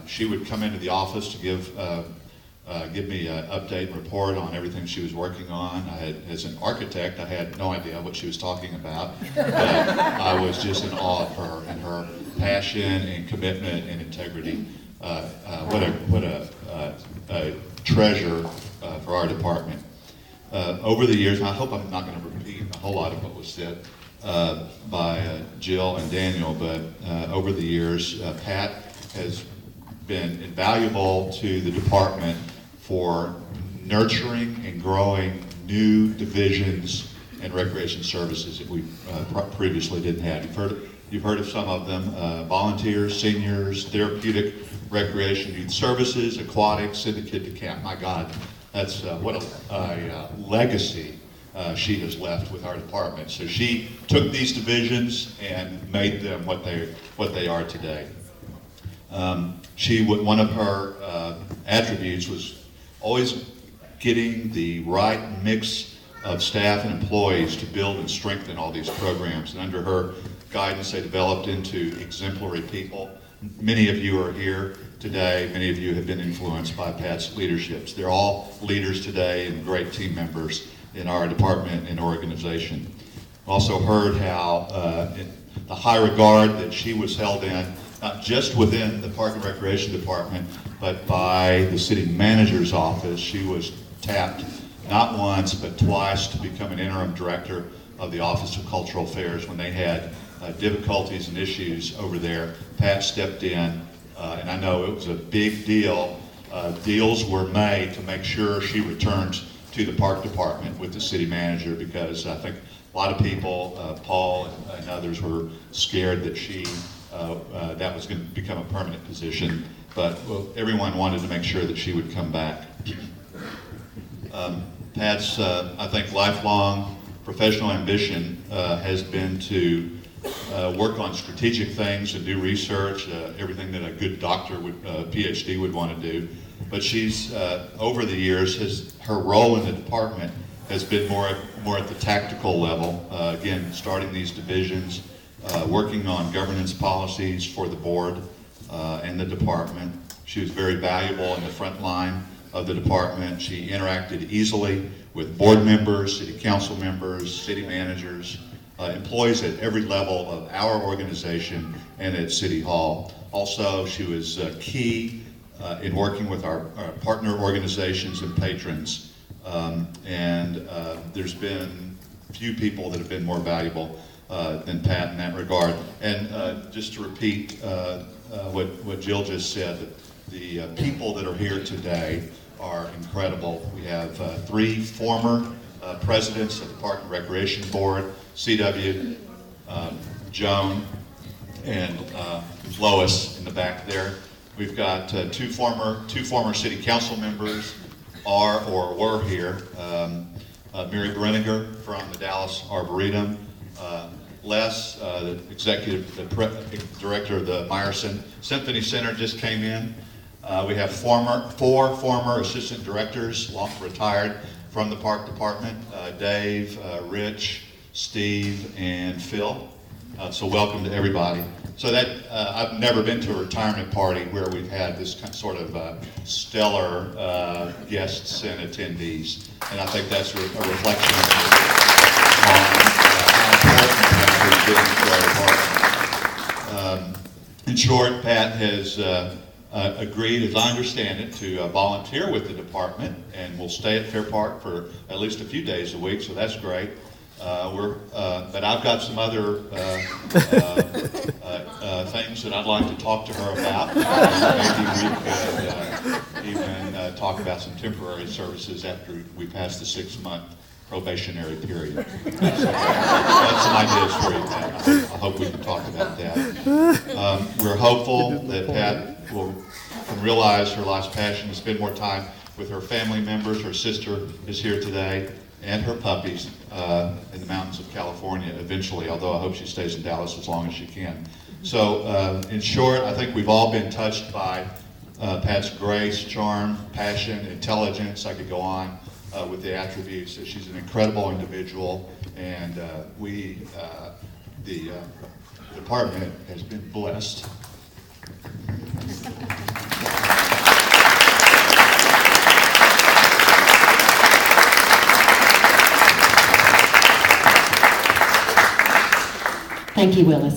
she would come into the office to give me an update and report on everything she was working on. As an architect, I had no idea what she was talking about, but I was just in awe of her and her passion and commitment and integrity. What a treasure for our department. Over the years, and I hope I'm not going to repeat a whole lot of what was said by Jill and Daniel, but over the years, Pat has been invaluable to the department for nurturing and growing new divisions and recreation services that we previously didn't have. You've heard of some of them: volunteers, seniors, therapeutic, recreation, youth services, aquatics, send a kid to camp. My God, that's what a legacy she has left with our department. So she took these divisions and made them what they are today. One of her attributes was always getting the right mix of staff and employees to build and strengthen all these programs. And under her guidance, they developed into exemplary people. Many of you are here today. Many of you have been influenced by Pat's leaderships. They're all leaders today and great team members in our department and organization. Also heard how the high regard that she was held in, not just within the Park and Recreation Department, but by the city manager's office. She was tapped not once, but twice to become an interim director of the Office of Cultural Affairs when they had difficulties and issues over there. Pat stepped in, and I know it was a big deal. Deals were made to make sure she returned to the Park Department with the city manager, because I think a lot of people, Paul and others, were scared that that was going to become a permanent position, but everyone wanted to make sure that she would come back. Pat's, I think, lifelong professional ambition has been to work on strategic things and do research, everything that a good doctor PhD would want to do. But she's, over the years, her role in the department has been more at the tactical level. Again, starting these divisions, working on governance policies for the board and the department. She was very valuable in the front line of the department. She interacted easily with board members, city council members, city managers, employees at every level of our organization and at City Hall. Also, she was key in working with our partner organizations and patrons. There's been few people that have been more valuable than Pat in that regard. And just to repeat what Jill just said, the people that are here today are incredible. We have 3 former presidents of the Park and Recreation Board, CW, Joan, and Lois in the back there. We've got two former city council members are or were here. Mary Brenniger from the Dallas Arboretum, Les, the director of the Meyerson Symphony Center, just came in. We have 4 former assistant directors, long retired from the park department, Dave, Rich, Steve, and Phil. So welcome to everybody. So that I've never been to a retirement party where we've had this sort of stellar guests and attendees, and I think that's a reflection on how important Pat has been to our department. In short, Pat has agreed, as I understand it, to volunteer with the department, and will stay at Fair Park for at least a few days a week, so that's great. But I've got some other things that I'd like to talk to her about. Maybe we could even talk about some temporary services after we pass the 6-month probationary period. So that's some ideas for you, Pat. I hope we can talk about that. We're hopeful that Pat can realize her life's passion to spend more time with her family members. Her sister is here today, and her puppies in the mountains of California eventually, although I hope she stays in Dallas as long as she can. So in short, I think we've all been touched by Pat's grace, charm, passion, intelligence. I could go on with the attributes. She's an incredible individual, and the department has been blessed. Thank you, Willis.